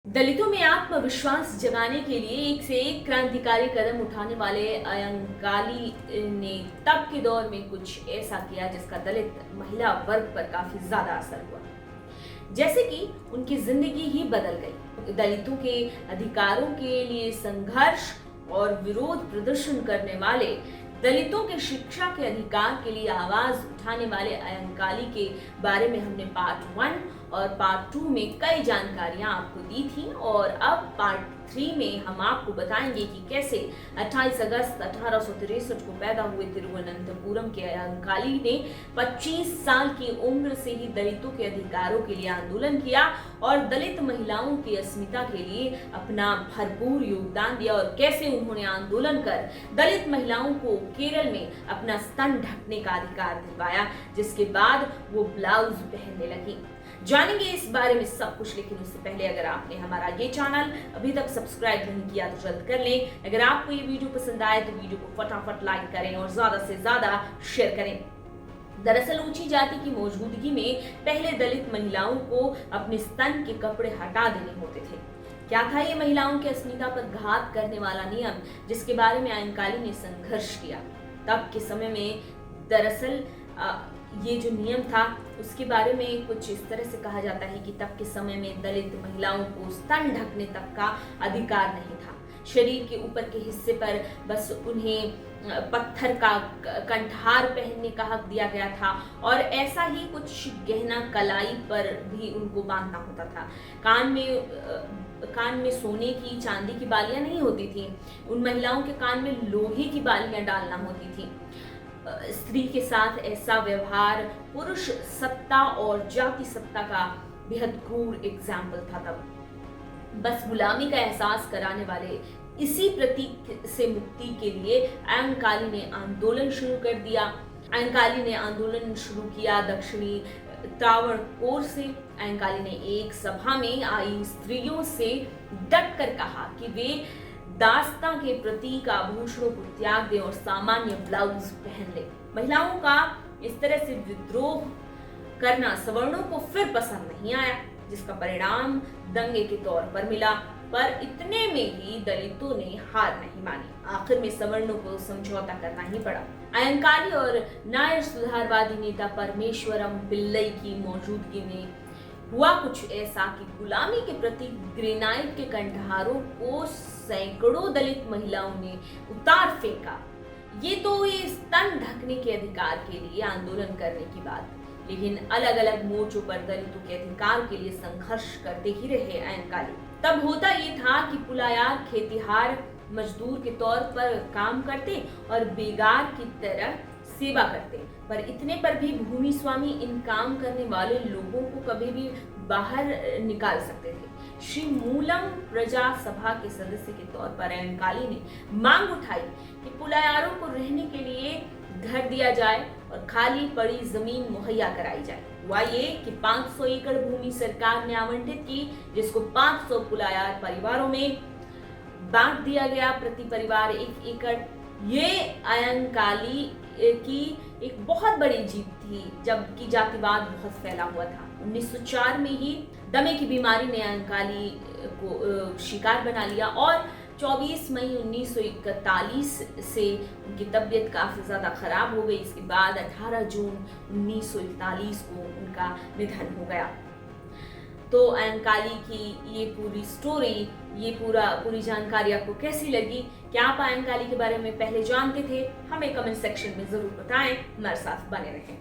दलितों में आत्मविश्वास जगाने के लिए एक से एक क्रांतिकारी कदम उठाने वाले अयंगाली ने तब के दौर में कुछ ऐसा किया जिसका दलित महिला वर्ग पर काफी ज्यादा असर हुआ। जैसे कि उनकी जिंदगी ही बदल गई। दलितों के अधिकारों के लिए संघर्ष और विरोध प्रदर्शन करने वाले, दलितों के शिक्षा के अधिकार के लिए आवाज उठाने वाले अयंकाली के बारे में हमने पार्ट 1 और पार्ट 2 में कई जानकारियां आपको दी थी, और अब पार्ट 3 में हम आपको बताएंगे कि कैसे 28 अगस्त 1863 को पैदा हुए तिरुवनंतपुरम के अयंकाली ने 25 साल की उम्र से ही दलितों के अधिकारों के लिए आंदोलन किया और दलित महिलाओं की अस्मिता के लिए अपना भरपूर योगदान दिया, और कैसे उन्होंने आंदोलन कर दलित महिलाओं को केरल में अपना स्तन ढकने का अधिकार दिलवाया, जिसके बाद वो ब्लाउज पहनने लगी। जानेंगे इस बारे में सब कुछ, लेकिन उससे पहले अगर आपने हमारा ये चैनल अभी तक सब्सक्राइब नहीं किया तो जल्द कर लें। अगर आपको ये वीडियो पसंद आए तो वीडियो को फटाफट लाइक करें और ज्यादा से ज्यादा शेयर करें। दरअसल ऊंची जाति की मौजूदगी में पहले दलित महिलाओं को अपने स्तन के कपड़े हटा देने होते थे। क्या था ये महिलाओं की अस्मिता पर घात करने वाला नियम, जिसके बारे में अयंकाली ने संघर्ष किया। तब के समय में दरअसल ये जो नियम था उसके बारे में कुछ इस तरह से कहा जाता है कि तब के समय में दलित महिलाओं को स्तन ढकने तक का अधिकार नहीं था। शरीर के ऊपर के हिस्से पर बस उन्हें पत्थर का कंठार पहनने का हक दिया गया था, और ऐसा ही कुछ गहना कलाई पर भी उनको बांधना होता था। कान में सोने की, चांदी की बालियां नहीं होती थी। उन महिलाओं के कान में लोहे की बालियां डालना होती थी। स्त्री के साथ ऐसा व्यवहार पुरुष सत्ता और जाति सत्ता का बेहद क्रूर एग्जाम्पल था। तब बस गुलामी का एहसास कराने वाले इसी प्रतीक से मुक्ति के लिए अयंकाली ने आंदोलन शुरू कर दिया। अयंकाली ने आंदोलन शुरू किया दक्षिणी त्रावणकोर से। अयंकाली ने एक सभा में आई स्त्रियों से डट कर कहा कि वे दास्तां के प्रतीक आभूषणों को त्याग दें और सामान्य ब्लाउज पहन ले। महिलाओं का इस तरह से विद्रोह करना सवर्णों को फिर पसंद नहीं आया, जिसका परिणाम दंगे के तौर पर मिला। पर इतने में ही दलितों ने हार नहीं मानी। आखिर में सवर्णों को समझौता करना ही पड़ा। अयंकाली और नायर सुधारवादी नेता परमेश्वरम पिल्लई की मौजूदगी में हुआ कुछ ऐसा कि गुलामी के प्रति ग्रेनाइट के कंठारों को सैकड़ों दलित महिलाओं ने उतार फेंका। ये स्तन ढकने के अधिकार के लिए आंदोलन करने की बात, लेकिन अलग अलग मोर्चों पर दलितों के अधिकार के लिए संघर्ष करते ही रहे अयंकाली। तब होता ये था कि पुलायार खेतिहार मजदूर के तौर पर काम करते और बेगार की तरह सेवा करते, पर इतने पर भी भूमि स्वामी इन काम करने वाले लोगों को कभी भी बाहर निकाल सकते थे। श्री मूलम प्रजा सभा के सदस्य के तौर पर अयंकाली ने मांग उठाई कि पुलायारों को रहने के लिए घर दिया जाए और खाली पड़ी जमीन मुहैया कराई जाए। हुआ ये कि 500 एकड़ भूमि सरकार ने आवंटित की, जिसको 500 पुलायार परिवारों में बांट दिया गया, प्रति परिवार 1 एकड़। ये अयंकाली की एक बहुत बड़ी जीत थी, जबकि जातिवाद बहुत फैला हुआ था। 1904 में ही दमे की बीमारी ने अयंकाली को शिकार बना लिया, और 24 मई 1941 से उनकी तबीयत काफ़ी ज़्यादा ख़राब हो गई। इसके बाद 18 जून 1941 को उनका निधन हो गया। तो अयंकाली की ये पूरी स्टोरी, ये पूरी जानकारी आपको कैसी लगी? क्या आप अयंकाली के बारे में पहले जानते थे? हमें कमेंट सेक्शन में ज़रूर बताएं। हमारे साथ बने रहें।